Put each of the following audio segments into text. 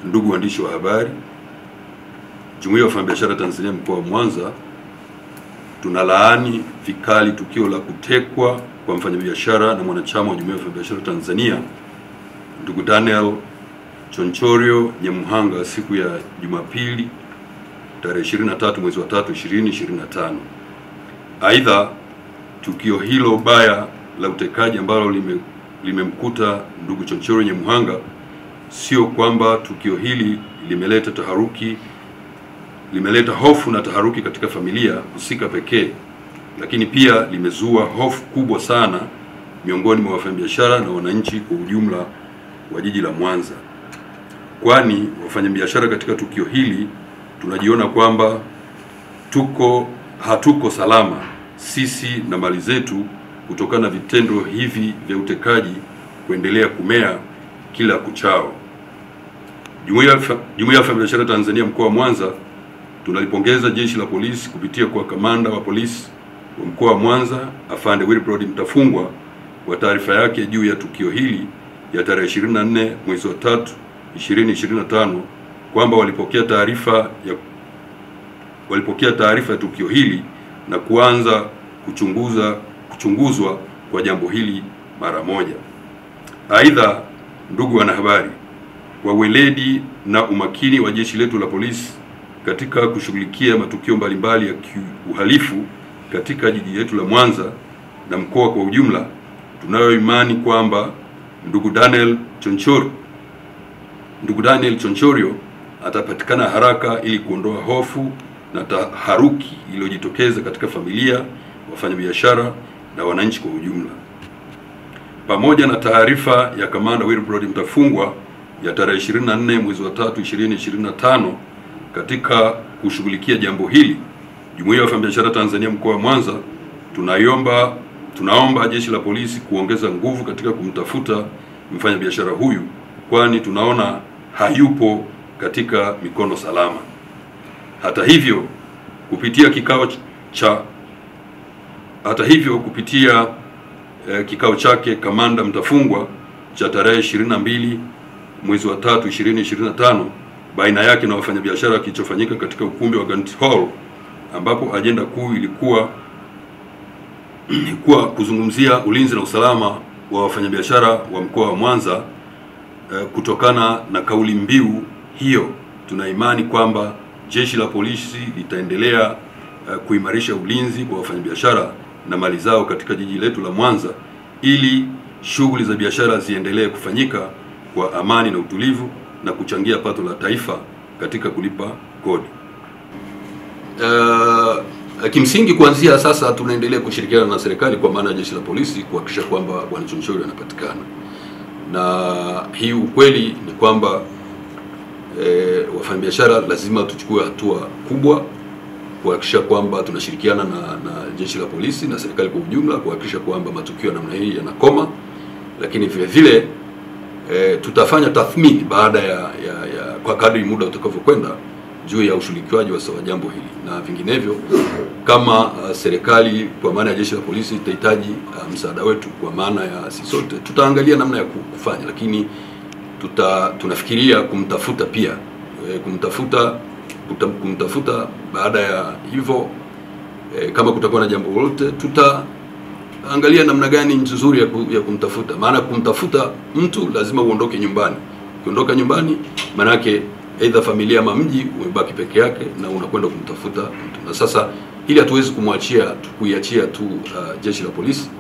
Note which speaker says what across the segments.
Speaker 1: ndugu waandishi wa habari, Jumuiya ya Wafanyabiashara Tanzania mkoa wa Mwanza tunalaani vikali tukio la kutekwa kwa mfanyabiashara na mwanachama wa Jumuiya ya Wafanyabiashara Tanzania ndugu Daniel Chonchorio Nyamuhanga siku ya Jumapili tarehe 23 mwezi wa 3 2025. Aidha, tukio hilo baya la utekaji ambalo limemkuta ndugu Chonchorio Nyamuhanga, sio kwamba tukio hili limeleta hofu na taharuki katika familia husika pekee, lakini pia limezua hofu kubwa sana miongoni mwa wafanyabiashara na wananchi kwa ujumla wa jiji la Mwanza. Kwani wafanyabiashara katika tukio hili tunajiona kwamba hatuko salama sisi na mali zetu kutokana na vitendo hivi vya utekaji kuendelea kumea kila kuchao. Jumuiya ya Wafanyabiashara Tanzania mkoa wa Mwanza tunalipongeza Jeshi la Polisi kupitia kwa Kamanda wa Polisi wa mkoa wa Mwanza Afande Wilbrod Mtafungwa kwa taarifa yake juu ya tukio hili ya tarehe 24 mwezi wa 3 2025 kwamba walipokea taarifa ya tukio hili na kuanza kuchunguzwa kwa jambo hili mara moja. Aidha, ndugu wanahabari, kwa weledi na umakini wa jeshi letu la polisi katika kushughulikia matukio mbalimbali ya uhalifu katika jiji letu la Mwanza na mkoa kwa ujumla, tunayo imani kwamba ndugu Daniel Chonchorio atapatikana haraka ili kuondoa hofu na taharuki iliyojitokeza katika familia, wafanyabiashara na wananchi kwa ujumla. Pamoja na taarifa ya Kamanda Wilbrod Mtafungwa ya tarehe 24 mwezi wa 3 2025 katika kushughulikia jambo hili, Jumuiya ya Wafanyabiashara Tanzania mkoa wa Mwanza tunaomba Jeshi la Polisi kuongeza nguvu katika kumtafuta mfanyabiashara huyu, kwani tunaona hayupo katika mikono salama. Hata hivyo, kupitia kikao chake Kamanda Mtafungwa cha tarehe 22 mwezi wa 3 2025 baina yake na wafanyabiashara kilichofanyika katika ukumbi wa Gantt Hall, ambapo ajenda kuu ilikuwa kuzungumzia ulinzi na usalama wa wafanyabiashara wa mkoa wa Mwanza. Kutokana na kauli mbiu hiyo, tuna imani kwamba Jeshi la Polisi litaendelea kuimarisha ulinzi kwa wafanyabiashara na mali zao katika jiji letu la Mwanza ili shughuli za biashara ziendelee kufanyika kwa amani na utulivu na kuchangia pato la taifa katika kulipa kodi. Kimsingi, kuanzia sasa tunaendelea kushirikiana na serikali kwa maana ya Jeshi la Polisi kuhakikisha kwamba Bwana Chonchorio anapatikana. Na hii ukweli ni kwamba wafanyabiashara lazima tuchukue hatua kubwa kuhakikisha kwamba tunashirikiana na Jeshi la Polisi na serikali kwa ujumla kuhakikisha kwamba matukio namna hii yanakoma, lakini vile vile tutafanya tathmini baada ya kwa kadri muda utakavyokwenda juu ya ushirikiaji wa jambo hili, na vinginevyo kama serikali kwa maana ya Jeshi la Polisi itahitaji msaada wetu kwa maana ya sisi sote, tutaangalia namna ya kufanya, lakini tunafikiria kumtafuta pia kumtafuta baada ya hivyo. Kama kutakuwa na jambo lolote, tutaangalia namna gani nzuri ya kumtafuta, maana kumtafuta mtu lazima uondoke nyumbani. Ukiondoka nyumbani, maana yake aidha familia ama mji umebaki peke yake na unakwenda kumtafuta mtu. Na sasa ili hatuwezi kuiachia tu Jeshi la Polisi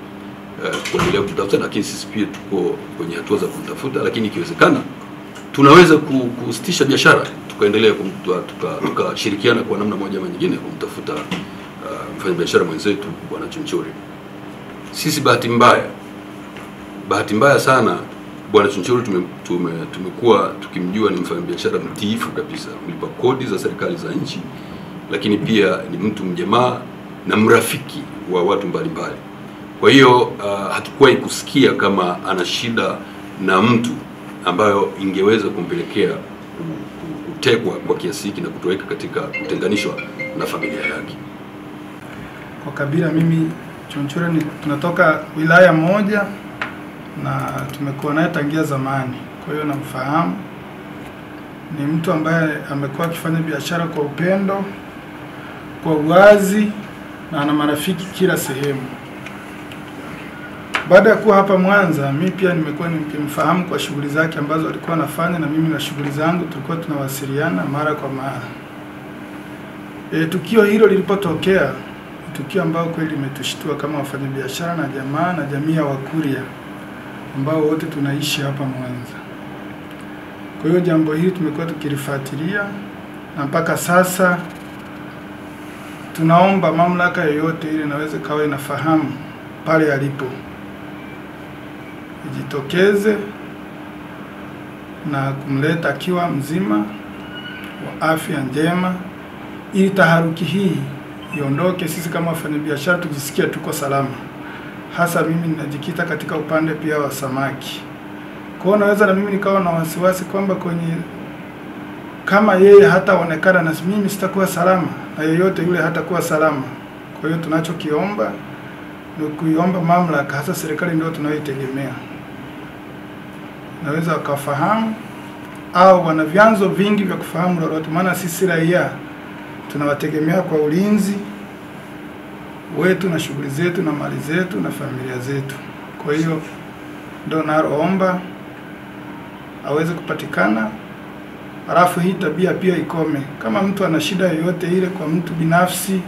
Speaker 1: kuendelea kumtafuta, lakini sisi pia tuko kwenye hatua za kumtafuta, lakini ikiwezekana tunaweza kusitisha biashara tukaendelea tukashirikiana kwa namna moja ama nyingine kumtafuta mfanyabiashara mwenzetu Bwana Chonchorio. Sisi bahati mbaya sana Bwana Chonchorio tumekuwa tukimjua ni mfanyabiashara mtiifu kabisa, mlipa kodi za serikali za nchi, lakini pia ni mtu mjamaa na mrafiki wa watu mbalimbali. Kwa hiyo hatukuwahi kusikia kama ana shida na mtu ambayo ingeweza kumpelekea kutekwa kwa kiasi hiki na kutoweka katika kutenganishwa na familia yake.
Speaker 2: Kwa kabila, mimi Chonchorio tunatoka wilaya moja na tumekuwa naye tangia zamani, kwa hiyo namfahamu ni mtu ambaye amekuwa akifanya biashara kwa upendo, kwa uwazi na ana marafiki kila sehemu. Baada ya kuwa hapa Mwanza, mimi pia nimekuwa nikimfahamu kwa shughuli zake ambazo alikuwa anafanya, na mimi na shughuli zangu tulikuwa tunawasiliana mara kwa mara. Tukio hilo lilipotokea, tukio ambalo kweli limetushtua kama wafanyabiashara na jamaa na jamii ya Wakuria ambao wote tunaishi hapa Mwanza. Kwa hiyo jambo hili tumekuwa tukilifuatilia, na mpaka sasa tunaomba mamlaka yoyote ile inaweza kawa inafahamu pale alipo ijitokeze na kumleta akiwa mzima wa afya njema, ili taharuki hii iondoke, sisi kama wafanyabiashara tujisikie tuko salama. Hasa mimi ninajikita katika upande pia wa samaki. Kwa hiyo naweza na mimi nikawa na wasiwasi kwamba kama yeye hataonekana na mimi sitakuwa salama, na yeyote yule hatakuwa salama. Kwa hiyo tunachokiomba ni kuiomba mamlaka, hasa serikali ndio tunayoitegemea, naweza wakafahamu au wana vyanzo vingi vya kufahamu lolote, maana sisi raia tunawategemea kwa ulinzi wetu na shughuli zetu na mali zetu na familia zetu. Kwa hiyo ndio naomba aweze kupatikana, halafu hii tabia pia ikome. Kama mtu ana shida yoyote ile kwa mtu binafsi,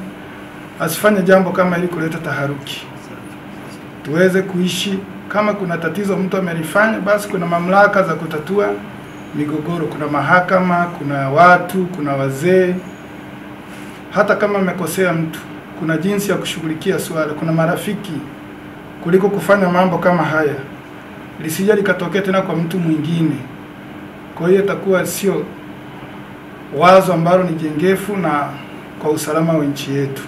Speaker 2: asifanye jambo kama ili kuleta taharuki. Tuweze kuishi. Kama kuna tatizo mtu amelifanya, basi kuna mamlaka za kutatua migogoro, kuna mahakama, kuna watu, kuna wazee. Hata kama amekosea mtu, kuna jinsi ya kushughulikia swala, kuna marafiki, kuliko kufanya mambo kama haya lisije likatokea tena kwa mtu mwingine. Kwa hiyo itakuwa sio wazo ambalo ni jengefu na kwa usalama wa nchi yetu.